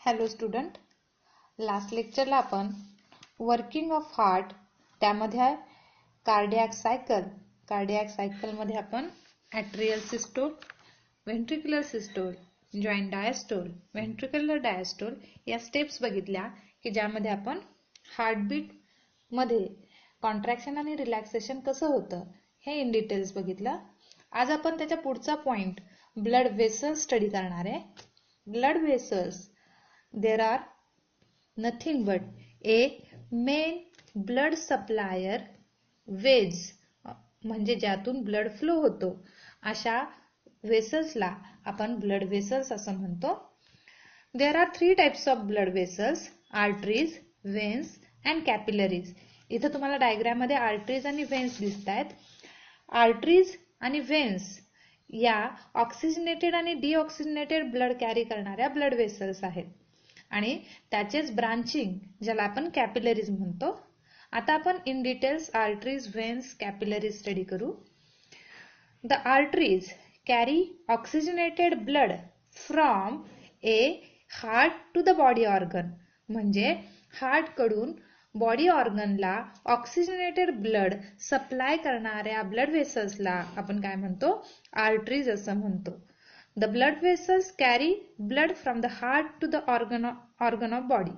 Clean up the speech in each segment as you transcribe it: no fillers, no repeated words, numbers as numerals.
Hello student, last लेक्चरला आपण working of heart त्यामध्ये कार्डियाक सायकलमध्ये आपण atrial systole, ventricular systole, joint diastole, ventricular diastole या स्टेप्स बघितल्या की ज्यामध्ये आपण हार्टबीट मध्ये कॉन्ट्रॅक्शन आणि रिलॅक्सेशन कसं होतं हे इन डिटेल्स बघितलं. आज आपण त्याच्या पुढचा पॉइंट ब्लड व्हेसल्स स्टडी करणार आहे. Blood vessels there are nothing but a main blood supplier veins म्हणजे ज्यातून ब्लड फ्लो होतो अशा व्हेसल्सला आपण ब्लड व्हेसल्स असं म्हणतो. there are three types of blood vessels: arteries, veins and capillaries. इथे तुम्हाला डायग्राम मध्ये आर्टरीज आणि व्हेन्स दिसत आहेत. आर्टरीज आणि व्हेन्स या ऑक्सिजनेटेड आणि डिऑक्सिजनेटेड ब्लड कॅरी करणाऱ्या ब्लड व्हेसल्स आहेत आणि त्याचेच ब्रांचिंग ज्याला आपण कॅपिलरीज म्हणतो. आता आपण in details arteries, veins, capillaries study करू. The arteries carry oxygenated blood from a heart to the body organ. म्हणजे हार्ट कडून बॉडी ऑर्गनला ऑक्सिजनेटेड ब्लड सप्लाय करणाऱ्या ब्लड व्हेसल्सला आपण काय म्हणतो? आर्टरीज असं म्हणतो. The blood vessels carry blood from the heart to the organ of body,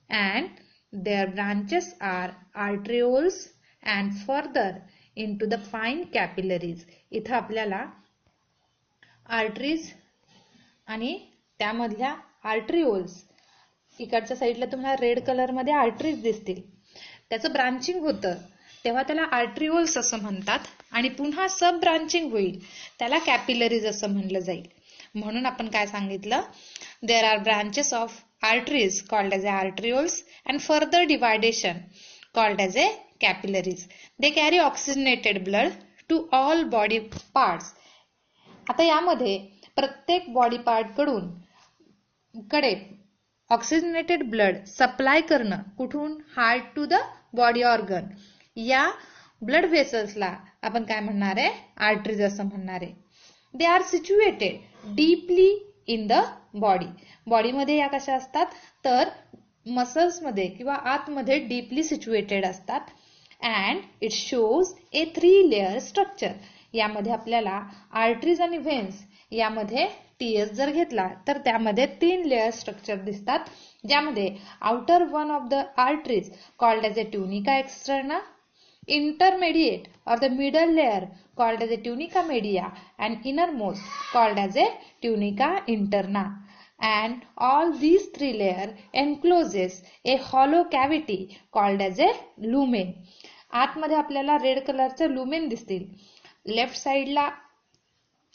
and their branches are arterioles and further into the fine capillaries. इथं आपल्याला आर्टरीज आणि त्यामधल्या आर्टरिओल्स, इकडच्या साईडला तुम्हाला रेड कलर मध्ये आर्टरीज दिसतील, त्याचं ब्रांचिंग होतं तेव्हा त्याला आर्टरिओल्स असं म्हणतात आणि पुन्हा सब ब्रांचिंग होईल त्याला कॅपिलरीज असं म्हणलं जाईल. म्हणून आपण काय सांगितलं? There are branches of arteries called as a arterioles and further division called as a capillaries. They carry oxygenated blood to all body parts. आता यामध्ये प्रत्येक बॉडी पार्ट कडे ऑक्सिजनेटेड ब्लड सप्लाय करणं कुठून? Heart to the body organ. या blood व्हेसल्सला आपण काय म्हणणार आहे? आर्टरीज असं म्हणणार आहे. They are situated deeply in the body. बॉडीमध्ये या कशा असतात तर मसल्स मध्ये किंवा आतमध्ये डीपली सिच्युएटेड असतात. And it shows A 3 layer structure. यामध्ये आपल्याला आर्टरीज आणि व्हेन्स यामध्ये टीएस जर घेतला तर त्यामध्ये 3 लेअर स्ट्रक्चर दिसतात, ज्यामध्ये outer one of the arteries called as A tunica externa, intermediate or the middle layer called as a tunica media, and innermost called as a tunica interna, and all these 3 layer encloses a hollow cavity called as a lumen. आतमध्ये आपल्याला red कलरचे lumen दिसतील. Left साइडला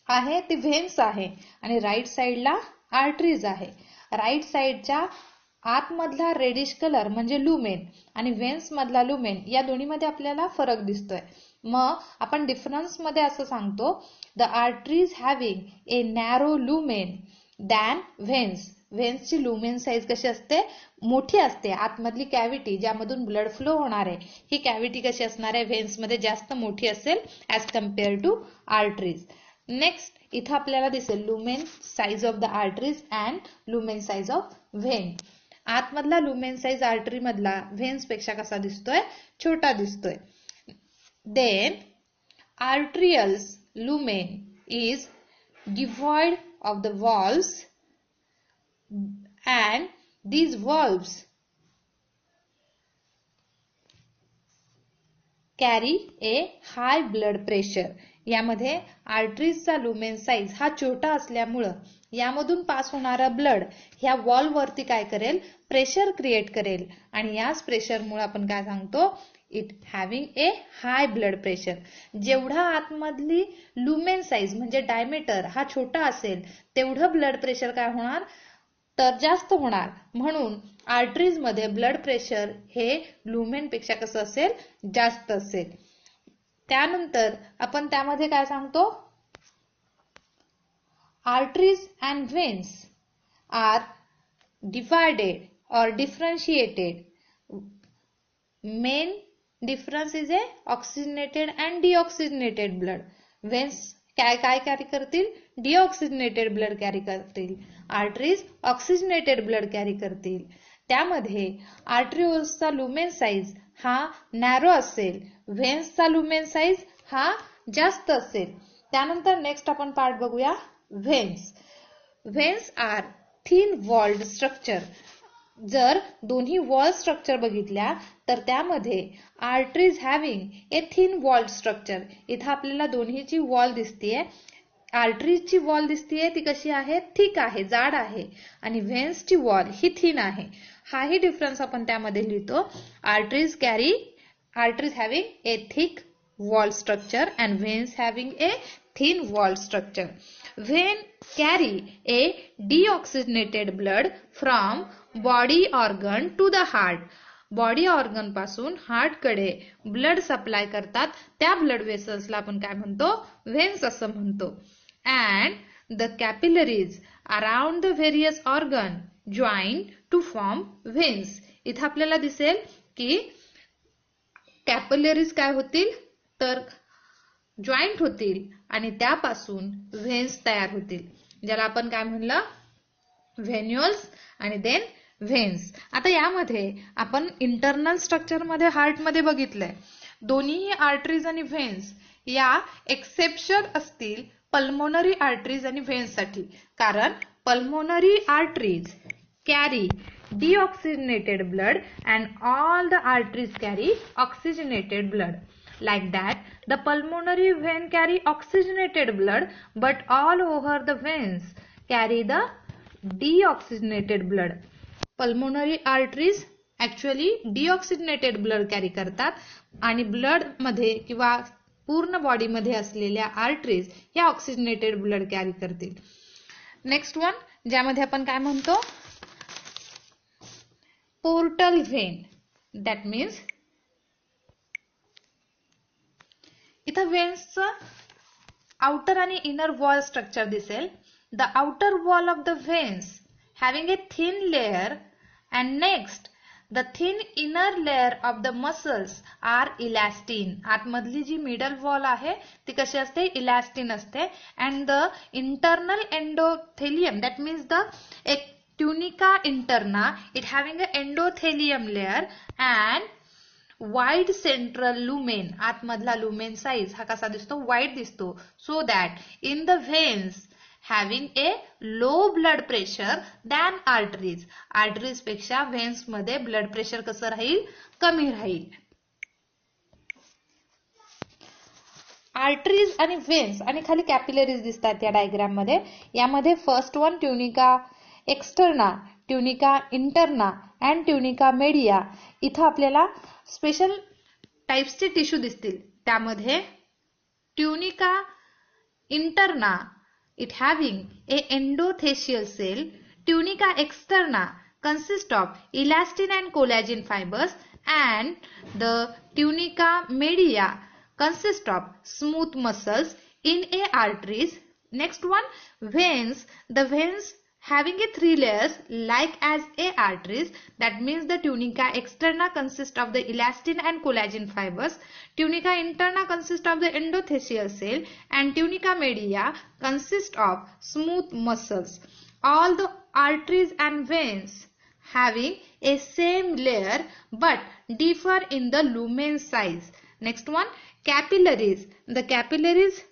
आहे ते व्हेन्स आहे आणि right साइडला आर्टरीज आहे. राईट साइडच्या आतमधला रेडिश कलर म्हणजे लुमेन आणि व्हेन्स मधला लुमेन या दोन्हीमध्ये आपल्याला फरक दिसतोय. मग आपण डिफरन्स मध्ये असं सांगतो, the arteries having a narrow lumen than veins. व्हेन्सची लुमेन साईज कशी असते? मोठी असते. आतमधली कॅव्हिटी ज्यामधून ब्लड फ्लो होणार आहे ही कॅव्हिटी कशी असणार आहे? व्हेन्स मध्ये जास्त मोठी असेल as compare to arteries. Next इथं आपल्याला दिसेल lumen size of the arteries and lumen size of vein. आतमधला लुमेन साईज आर्टरी मधला व्हेन्स पेक्षा कसा दिसतोय? छोटा दिसतोय. Then arterioles lumen is devoid of the valves, and these valves carry a high blood pressure. यामध्ये आर्टरीजचा लुमेन साईज हा छोटा असल्यामुळं यामधून पास होणारा ब्लड ह्या वॉल्व वरती काय करेल? प्रेशर क्रिएट करेल आणि याच प्रेशरमुळे आपण काय सांगतो? It having A high blood pressure. जेवढा आतमधली लुमेन साईज म्हणजे डायमीटर हा छोटा असेल तेवढं ब्लड प्रेशर काय होणार? तर जास्त होणार. म्हणून आर्टरीज मध्ये ब्लड प्रेशर हे लुमेन पेक्षा कसं असेल? जास्त असेल. त्यानंतर आपण त्यामध्ये काय सांगतो? Arteries and veins are divided or differentiated. Main difference is a oxygenated and deoxygenated blood. Veins काय कॅरी करतील? डिऑक्सिजनेटेड ब्लड कॅरी करतील, आर्टरीज ऑक्सिजनेटेड ब्लड कॅरी करतील. त्यामध्ये आर्टरिओल्सचा लुमेन साइज हा नॅरो असेल, व्हेन्सचा लुमेन साइज हा जास्त असेल. त्यानंतर नेक्स्ट आपण पार्ट बघूया veins. Veins are thin walled structure. जर दोन्ही वॉल स्ट्रक्चर बघितल्या तर त्यामध्ये arteries having a thin walled structure. इथं आपल्याला दोन्हीची वॉल दिसतीये. आर्टरीजची वॉल दिसतीये ती कशी आहे, थिक आहे, जाड आहे, आणि व्हेन्सची वॉल ही थिन आहे. हाही डिफरन्स आपण त्यामध्ये लिहितो. Arteries having a thick wall structure and veins having a thin wall structure. Vein carry a deoxygenated blood from body organ to the heart. Body organ पासून हार्ट कडे ब्लड सप्लाय करतात. त्या blood वेसल्सला आपण काय म्हणतो, व्हेन्स असं म्हणतो. And the capillaries around the various organ join to form veins. इथं आपल्याला दिसेल की कॅपिलरीज काय होतील तर जॉईंट होतील आणि त्यापासून व्हेन्स तयार होतील, ज्याला आपण काय म्हणलं, व्हेन्युल्स आणि देन व्हेन्स. आता यामध्ये आपण इंटरनल स्ट्रक्चर मध्ये हार्ट मध्ये बघितलंय. दोन्ही आर्टरीज आणि व्हेन्स या एक्सेप्शन असतील पल्मोनरी आर्टरीज आणि व्हेन्स साठी, कारण pulmonary arteries carry deoxygenated blood and all the arteries carry oxygenated blood. Like that, the pulmonary vein carry oxygenated blood, but all over the veins carry the deoxygenated blood. Pulmonary arteries actually deoxygenated blood carry करतात आणि blood मध्ये किंवा पूर्ण body मध्ये असलेल्या arteries या oxygenated blood carry करतील. Next one ज्यामध्ये आपण काय म्हणतो, portal vein. That means इथं वेन्सचं आउटर आणि इनर वॉल स्ट्रक्चर दिसेल. The outer wall of the veins having a thin layer and next the thin inner layer of the muscles are elastin. आतमधली जी मिडल वॉल आहे ती कशी असते, इलॅस्टिन असते. And the internal endothelium, that means the एक tunica interna, it having a endothelium layer and wide central lumen. आतमधला lumen size हा कसा दिसतो, wide दिसतो. So that in the veins having a low blood pressure than arteries. Arteries पेक्षा veins मध्ये blood pressure कसं राहील, कमी राहील. आर्टरीज आणि व्हेन्स आणि खाली कॅपिलरीज दिसतात या डायग्राम मध्ये. यामध्ये first one tunica externa, tunica interna and tunica media. इथं आपल्याला स्पेशल टाइप्सचे टिश्यू दिसतील. त्यामध्ये tunica interna it having a endothelial cell. Tunica externa consist of elastin and collagen fibers and the tunica media consist of smooth muscles in a arteries. Next one, veins. The veins having a 3 layers like as a arteries. That means the tunica externa consist of the elastin and collagen fibers. Tunica interna consist of the endothelial cell and tunica media consist of smooth muscles. All the arteries and veins having a same layer but differ in the lumen size. Next one, capillaries. The capillaries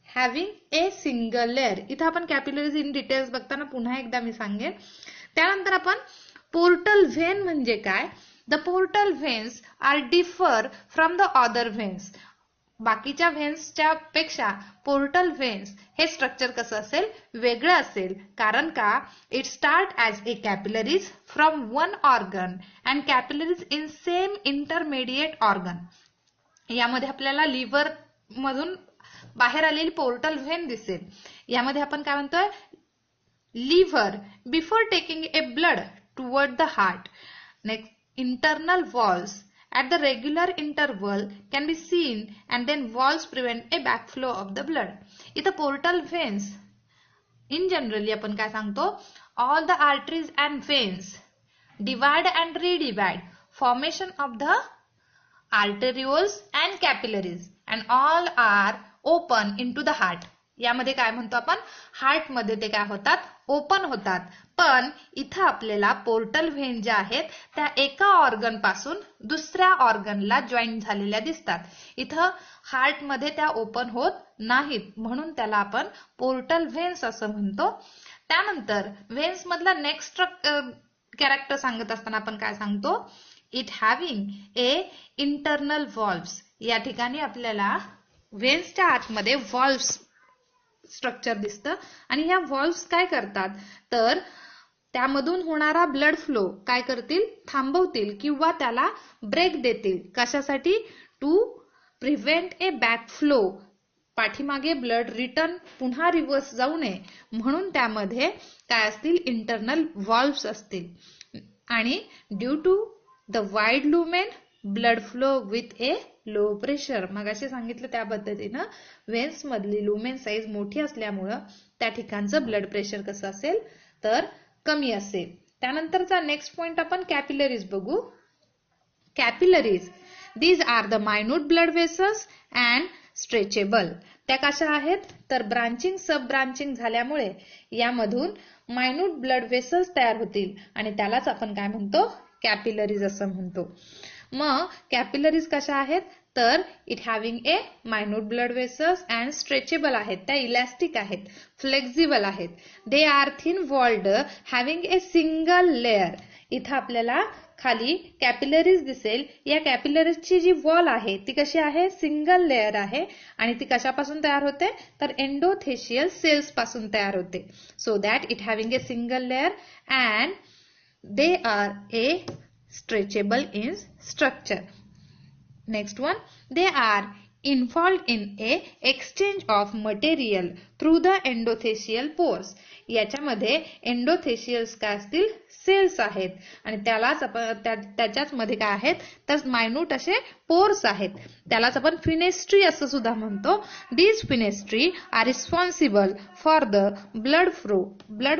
having a single layer. इथं आपण capillaries in details बघताना पुन्हा एकदा मी सांगेन. त्यानंतर आपण portal vein म्हणजे काय? The portal veins are differ from the other veins. बाकीच्या व्हेन्सच्या पेक्षा पोर्टल व्हेन्स हे स्ट्रक्चर कसं असेल, वेगळं असेल. कारण का, it start as A capillaries from one organ and capillaries in same intermediate organ. यामध्ये आपल्याला लिव्हर मधून बाहेर आलेली पोर्टल व्हेन दिसेल. यामध्ये आपण काय म्हणतोय, liver before taking a blood toward the heart. Next, internal walls at the regular interval can be seen and then walls prevent a backflow of the blood. इथं portal veins in generally आपण काय सांगतो, all the arteries and veins divide and redivide, formation of the arterioles and capillaries, and all are open into the heart. यामध्ये काय म्हणतो आपण, heart मध्ये ते काय होतात, ओपन होतात. पण इथं आपल्याला पोर्टल व्हेन ज्या आहेत त्या एका ऑर्गन पासून दुसऱ्या ऑर्गनला जॉईन झालेल्या दिसतात. इथं हार्ट मध्ये त्या ओपन होत नाहीत, म्हणून त्याला आपण पोर्टल व्हेन्स असं म्हणतो. त्यानंतर व्हेन्स मधला नेक्स्ट कॅरेक्टर सांगत असताना आपण काय सांगतो, इट हॅव्हिंग ए इंटरनल व्हॉल्व्स. या ठिकाणी आपल्याला व्हेन्सच्या आतमध्ये व्हॉल्व्स स्ट्रक्चर दिसतं आणि ह्या व्हॉल्व्स काय करतात, तर त्यामधून होणारा ब्लड फ्लो काय करतील, थांबवतील किंवा त्याला ब्रेक देतील. कशासाठी, to prevent a back flow, पाठीमागे ब्लड रिटर्न पुन्हा रिव्हर्स जाऊ नये म्हणून त्यामध्ये काय असतील, इंटरनल व्हॉल्व्स असतील. आणि due to the wide lumen blood flow with a low pressure, मग असे सांगितलं त्या पद्धतीनं व्हेन्स मधली लुमेन साईज मोठी असल्यामुळं त्या ठिकाणचं ब्लड प्रेशर कसं असेल, तर कमी असेल. त्यानंतरचा नेक्स्ट पॉइंट आपण कॅपिलरीज बघू. Capillaries, these are the minute blood vessels and stretchable. त्या कशा आहेत, तर ब्रांचिंग सब ब्रांचिंग झाल्यामुळे यामधून मायन्यूट ब्लड वेसल्स तयार होतील आणि त्यालाच आपण काय म्हणतो, कॅपिलरीज असं म्हणतो. मग कॅपिलरीज कशा आहेत, तर it having a minute blood vessels and stretchable आहेत, त्या इलॅस्टिक आहेत, फ्लेक्झिबल आहेत. They are thin walled having a single layer. इथं आपल्याला खाली कॅपिलरीज दिसेल. या कॅपिलरीजची जी वॉल आहे ती कशी आहे, सिंगल लेअर आहे आणि ती कशापासून तयार होते, तर एंडोथेशियल सेल्स पासून तयार होते. So that it having a single layer and they R A stretchable in structure. Next one, they are involved in a exchange of material through the endothelial pores. याच्यामध्ये एंडोथेशियल्स काय असतील, सेल्स आहेत आणि त्यालाच आपण त्याच्याच मध्ये काय आहेत, तर मायन्यूट असे पोर्स आहेत. त्यालाच आपण फिनेस्ट्री असं सुद्धा म्हणतो. These fenestrae are responsible for the blood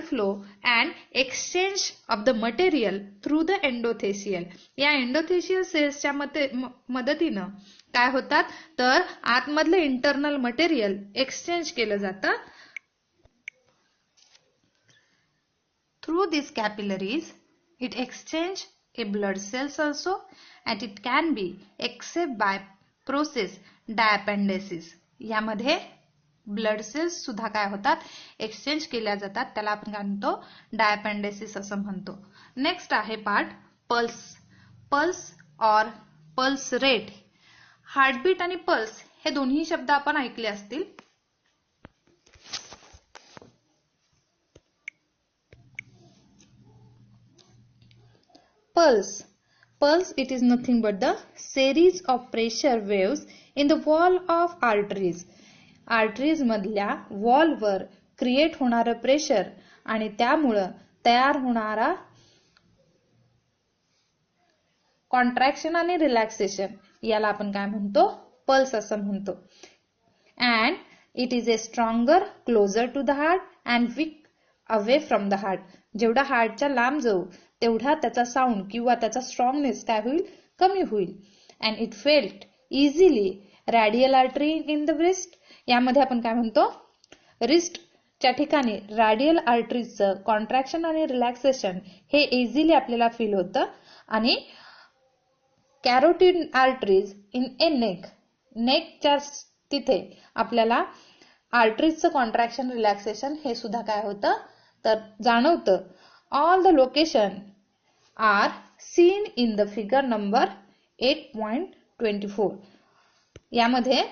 flow and exchange of the material through the endothelial. या एंडोथेशियल सेल्सच्या मदतीनं काय होतात, तर आतमधलं इंटरनल मटेरियल एक्सचेंज केलं जातं. Through these capillaries, it exchange a blood cells also, and it can be except by process diapendesis. यामध्ये blood cells सुद्धा काय होतात, एक्सचेंज केल्या जातात. त्याला आपण काय म्हणतो, डायपेंडेसिस असं म्हणतो. नेक्स्ट आहे पार्ट पल्स. पल्स और पल्स रेट. हार्टबीट आणि पल्स हे दोन्ही शब्द आपण ऐकले असतील. Pulse, it is nothing but the series of pressure waves in the wall of arteries. Arteries मधल्या wall वर क्रिएट होणारं प्रेशर आणि त्यामुळं तयार होणारा कॉन्ट्रॅक्शन आणि रिलॅक्सेशन याला आपण काय म्हणतो, पल्स असं म्हणतो. And it is a stronger closer to the heart and weak away from the heart. जेवढा हार्टच्या लांब जाऊ तेवढा त्याचा साऊंड किंवा त्याचा स्ट्रॉंगनेस काय होईल, कमी होईल. And it felt easily radial artery in the wrist. यामध्ये आपण काय म्हणतो, रिस्टच्या ठिकाणी रॅडियल आर्टरीजचं कॉन्ट्रॅक्शन आणि रिलॅक्सेशन हे इझिली आपल्याला फील होतं. आणि कॅरोटिड आर्टरीज इन ए नेकच्या तिथे आपल्याला आर्टरीजचं कॉन्ट्रॅक्शन रिलॅक्सेशन हे सुद्धा काय होतं, तर जाणवतं. All the location are seen in the figure number 8.24. यामध्ये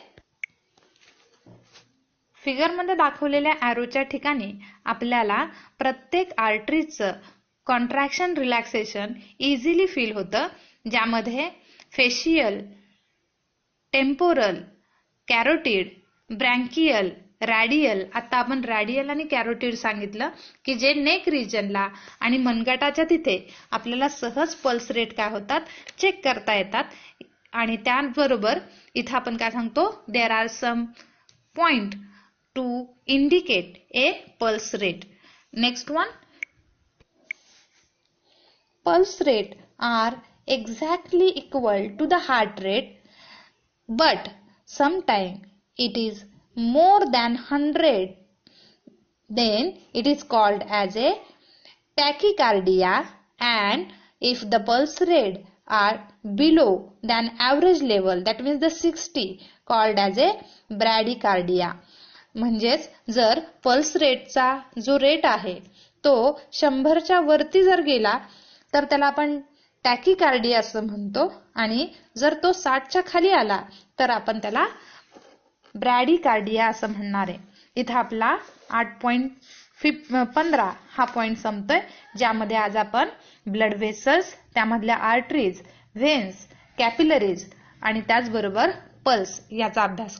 फिगर मध्ये दाखवलेल्या एरोच्या ठिकाणी आपल्याला प्रत्येक आर्टरीजचं कॉन्ट्रॅक्शन रिलॅक्सेशन इझिली फील होतं. ज्यामध्ये फेशियल, टेम्पोरल, कॅरोटिड, ब्रँकियल, रॅडियल. आता आपण रॅडियल आणि कॅरोटिड सांगितलं की जे नेक रिजनला आणि मनगटाच्या तिथे आपल्याला सहज पल्स रेट काय होतात, चेक करता येतात. आणि त्याबरोबर इथं आपण काय सांगतो, there are some point to indicate a pulse rate. Next one, pulse rate are exactly equal to the heart rate, but sometime it is more than 100, then it is called as a tachycardia, and if the pulse rate are below than average level, that means the 60, called as a bradycardia. म्हणजेच जर pulse रेटचा जो rate आहे तो 100च्या वरती जर गेला तर त्याला आपण टॅकीकार्डिया असं म्हणतो, आणि जर तो 60च्या खाली आला तर आपण त्याला ब्रॅडीकार्डिया असं म्हणणार आहे. इथं आपला 8.15 हा पॉइंट संपतोय, ज्यामध्ये आज आपण ब्लड व्हेसल्स, त्यामधल्या आर्टरीज, व्हेन्स, कॅपिलरीज आणि त्याचबरोबर पल्स याचा अभ्यास